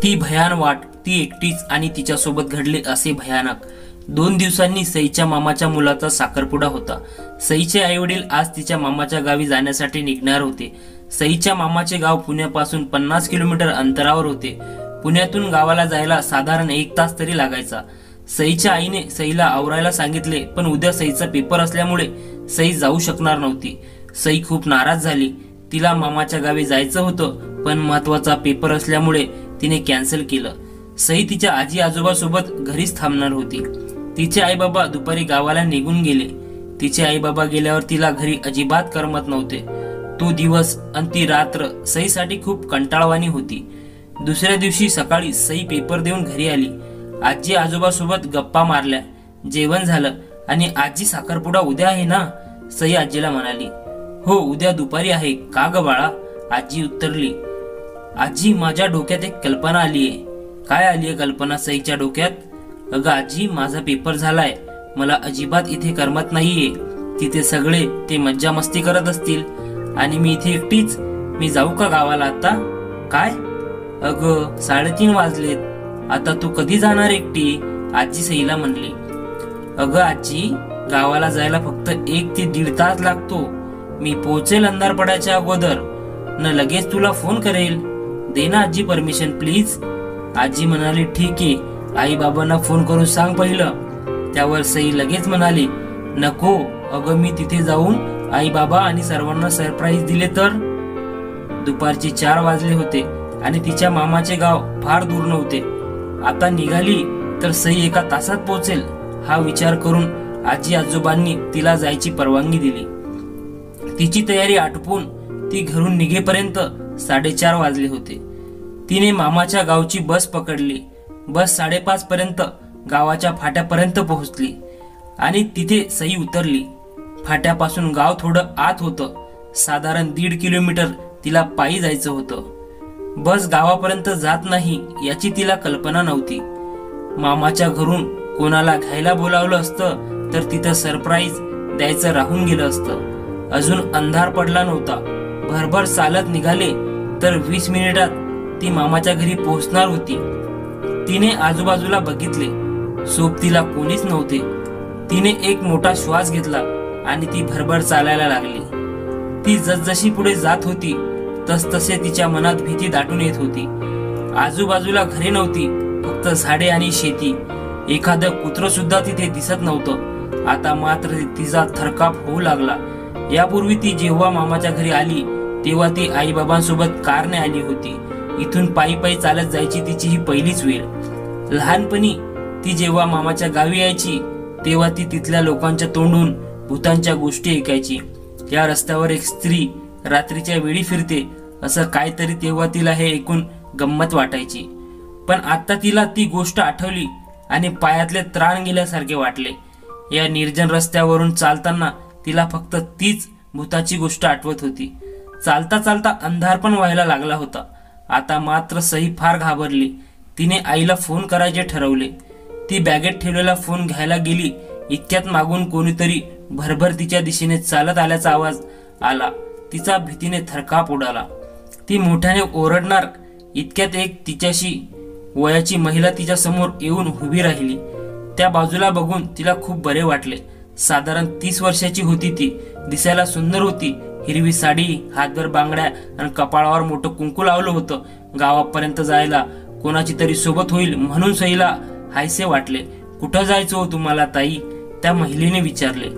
ती भयान वाट, ती एकटीच आणि तिच्यासोबत घडले असे भयानक। 2 दिवसांनी सईच्या मामाच्या मुलाचा साखरपुडा होता। सईचे आईवडील आज तिच्या मामाच्या गावी जाण्यासाठी निघणार होते। सईच्या मामाचे गाव पुण्यापासून 50 किलोमीटर अंतरावर होते। पुण्यातून गावाला जायला साधारण 1 तास तरी लागायचा। सईच्या आईने सईला आवरायला सांगितले, पण उद्या सईचा पेपर असल्यामुळे सई जाऊ शकणार नव्हती। सई खूप नाराज झाली। तिला मामाच्या गावी जायचं होतं, पण महत्वाचा पेपर असल्यामुळे तिने कॅन्सल केलं। सई तिच्या आजी आजोबा सोबत घरीच थांबणार होती। तिचे आई बाबा दुपारी गावाला निघून गेले। तिचे आई बाबा गेल्यावर तिला घरी अजिबात करमत नव्हते। तो दिवस आणि ती रात्र सईसाठी खूप कंटाळवाणी होती। दुसऱ्या दिवशी सकाळी सई पेपर देऊन घरी आली। आजी आजोबा सोबत गप्पा मारल्या, जेवण झालं आणि आजी साखरपुडा उद्या आहे ना? सई आजीला म्हणाली। हो, उद्या दुपारी आहे। का ग बाळा? आजी उत्तरली। आजी, माझ्या डोक्यात एक कल्पना आलीये। काय आलीये कल्पना सईच्या डोक्यात? अगं आजी, माझा पेपर झालाय। मला अजिबात इथे करमत नाहीये। तिथे सगळे ते मज्जा मस्ती करत असतील आणि मी इथे एकटीच। मी जाऊ का गावाला आता? काय? अगं 3:30 वाजलेत। आता तू कधी जाणार एकटी? आजी सईला म्हणली। अगं आजी, गावाला जायला फक्त 1 ते 1.5 तास लागतो। मी पोहोचेल अंधार पडायच्या अगोदर, न लगेच तुला फोन करेल। दे ना आजी परमिशन प्लीज। आजी म्हणाली, ठीक आहे, आई बाबांना फोन करून सांग पहिलं। त्यावर सई लगेच म्हणाली, नको अगं, मी तिथे जाऊन आई बाबा आणि सर्वांना सरप्राईज दिले तर? दुपारचे 4 वाजले होते आणि तिच्या मामाचे गाव फार दूर नव्हते। आता निघाली तर सई 1 तासात पोहोचेल हा विचार करून आजी आजोबांनी तिला जायची परवानगी दिली। तिची तयारी आटपून ती घरून निघेपर्यंत 4:30 वाजले होते। तिने मामाच्या गावची बस पकडली। बस 5:30 पर्यंत गावाच्या फाट्यापर्यंत पोहोचली आणि तिथे सई उतरली। फाट्यापासून गाव थोडं आत होतं। साधारण 1.5 किलोमीटर तिला पायी जायचं होतं। बस गावापर्यंत जात नाही याची तिला कल्पना नव्हती। मामाच्या घरून कोणाला घ्यायला बोलावलं असतं तर तिथं सरप्राईज द्यायचं राहून गेलं असतं। अजून अंधार पडला नव्हता। भरभर चालत निघाले तर 20 मिनिटात ती मामाच्या घरी पोहोचणार होती। तिने आजूबाजूला बघितले, सोबतीला कोणीच नव्हते। तिने एक मोठा श्वास घेतला आणि ती भरभर चालायला लागली। ती जसजशी पुढे जात होती तसतसे तिच्या मनात भीती दाटून येत होती। आजूबाजूला घरे नव्हती, फक्त झाडे आणि शेती। एखादं कुत्रं सुद्धा तिथे दिसत नव्हतं। आता मात्र तिचा थरकाप होऊ लागला। यापूर्वी ती जेव्हा मामाच्या घरी आली तेव्हा ती आई बाबांसोबत कारने आली होती। इथून पायी पायी चालत जायची तिची ही पहिलीच वेळ। लहानपणी ती जेव्हा मामाच्या गावी यायची तेव्हा ती तिथल्या लोकांच्या तोंडून भूतांच्या गोष्टी ऐकायची। या रस्त्यावर एक स्त्री रात्रीच्या वेळी फिरते असं काहीतरी तेव्हा तिला हे ऐकून गंमत वाटायची। पण आता तिला ती गोष्ट आठवली आणि पायातले त्राण गेल्यासारखे वाटले। या निर्जन रस्त्यावरून चालताना तिला फक्त तीच भूताची गोष्ट आठवत होती। चालता चालता अंधार पण व्हायला लागला होता। आता मात्र सई फार घाबरली। तिने आईला फोन करायचे ठरवले। ती बॅगेत ठेवलेला फोन घ्यायला गेली, इतक्यात मागून कोणीतरी भरभर तिच्या दिशेने चालत आल्याचा आवाज आला। तिचा भीतीने थरकाप उडाला। ती मोठ्याने ओरडणार इतक्यात एक तिच्याशी वयाची महिला तिच्या समोर येऊन उभी राहिली। त्या बाजूला बघून तिला खूप बरे वाटले। साधारण 30 वर्षाची होती ती। दिसायला सुंदर होती। हिरवी साडी, हातभर बांगड्या आणि कपाळावर मोठं कुंकू लावलं होतं। गावापर्यंत जायला कोणाची तरी सोबत होईल म्हणून सईला हायसे वाटले। कुठं जायचं हो तुम्हाला ताई? त्या महिलेने विचारले।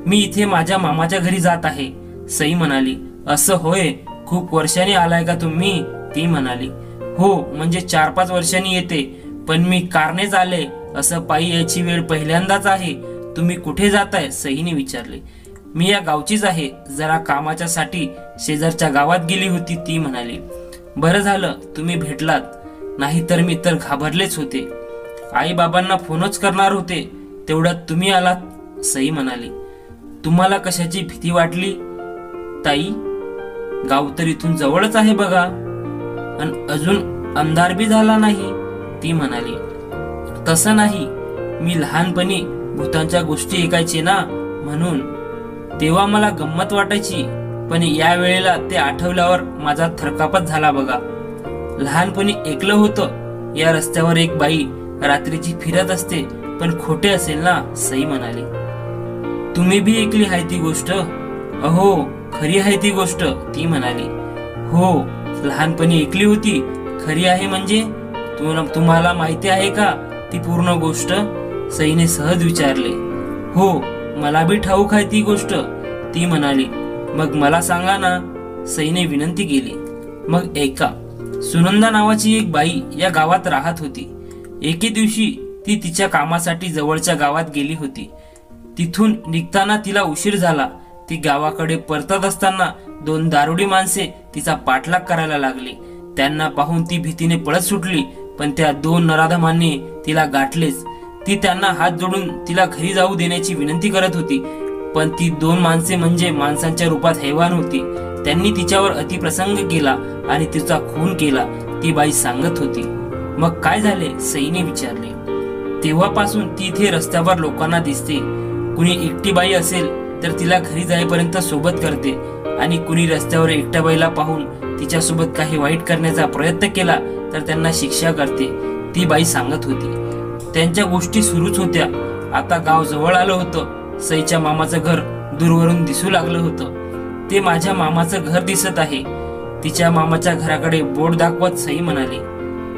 मी इथे माझ्या मामाच्या घरी जात आहे, सई म्हणाली। असं होय, खूप वर्षांनी आलाय का तुम्ही? ती म्हणाली। हो, म्हणजे 4-5 वर्षांनी येते, पण मी कारनेच आले। असं पायी यायची वेळ पहिल्यांदाच आहे। तुम्ही कुठे जाताय? सईने विचारले। मी या गावचीच आहे, जरा कामाच्या साठी शेजारच्या गावात गेली होती, ती म्हणाली। बरं झालं तुम्ही भेटलात, नाहीतर मी तर घाबरलेच होते। आई बाबांना फोनच करणार होते, तेवढ्यात तुम्ही आलात, सई म्हणाली। तुम्हाला कशाची भीती वाटली ताई? गाव तर इथून जवळच आहे बघा, आणि अजून अंधार बी झाला नाही, ती म्हणाली। तसं नाही, मी लहानपणी भूतांच्या गोष्टी ऐकायचे ना, म्हणून तेव्हा मला गंमत वाटायची, पण या वेळेला ते आठवल्यावर माझा थरकापच झाला बघा। लहानपणी ऐकलं होतं या रस्त्यावर एक बाई रात्रीची फिरत असते, पण खोटे असेल ना, सई म्हणाली. तुम्ही भी ऐकली आहे ती गोष्ट? अहो, खरी आहे ती गोष्ट, ती म्हणाली. हो, लहानपणी ऐकली होती. खरी आहे म्हणजे तुम्हाला माहिती आहे का ती पूर्ण गोष्ट? सईने सहज विचारले. हो, मला बी ठाऊक आहे ती गोष्ट, ती म्हणाली. मग मला सांगा ना, सईने विनंती केली. मग ऐका. सुनंदा नावाची एक बाई या गावात राहत होती. एके दिवशी ती तिच्या कामासाठी जवळच्या गावात गेली होती. तिथून निघताना तिला उशीर झाला. ती गावाकडे परतत असताना 2 दारुडी माणसे तिचा पाठलाग करायला लागली. त्यांना पाहून ती भीतीने पळत सुटली, पण त्या 2 नराधमांनी तिला गाठलेच. ती त्यांना हात जोडून तिला घरी जाऊ देण्याची विनंती करत होती, पण ती 2 माणसे म्हणजे माणसांच्या रूपात हैवान होती. त्यांनी तिच्यावर अतिप्रसंग केला आणि तिचा खून केला, ती बाई सांगत होती. मग काय झाले, सईने विचारले. तेव्हापासून ती इथे रस्त्यावर लोकांना दिसते. कुणी एकटी बाई असेल तर तिला घरी जाईपर्यंत सोबत करते, आणि कुणी रस्त्यावर एकट्या बाईला पाहून तिच्यासोबत काही वाईट करण्याचा प्रयत्न केला तर त्यांना शिक्षा करते, ती बाई सांगत होती. त्यांच्या गोष्टी सुरूच होत्या. आता गाव जवळ आलं होतं. सईच्या मामाचं घर दूरवरून दिसू लागलं होतं. ते माझ्या मामाचं घर दिसत आहे, तिच्या मामाच्या घराकडे बोट दाखवत सई म्हणाली.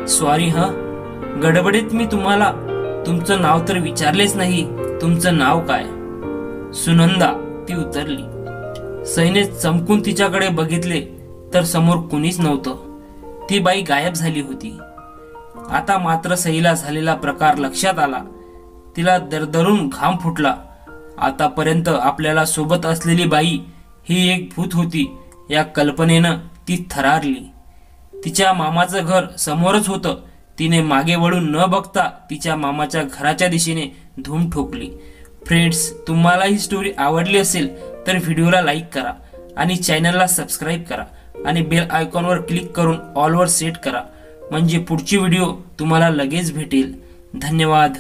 सॉरी गडबडीत मी तुम्हाला तुमचं नाव तर विचारलेच नाही. तुमचं नाव काय? सुनंदा, ती उतरली. सईने चमकून तिच्याकडे बघितले तर समोर कुणीच नव्हतं. ती बाई गायब झाली होती. आता मात्र सईला झालेला प्रकार लक्षात आला. तिला दरदरून घाम फुटला. आतापर्यंत आपल्याला सोबत असलेली बाई ही एक भूत होती या कल्पनेनं ती थरारली. तिच्या मामाचं घर समोरच होतं. तिने मागे वळून न बघता तिच्या मामाच्या घराच्या दिशेने धूम ठोकली. फ्रेंड्स, तुम्हाला ही स्टोरी आवडली असेल तर व्हिडिओला लाईक करा आणि चॅनलला सबस्क्राईब करा आणि बेल आयकॉनवर क्लिक करून ऑलवर सेट करा, म्हणजे पुढची व्हिडिओ तुम्हाला लगेच भेटेल. धन्यवाद.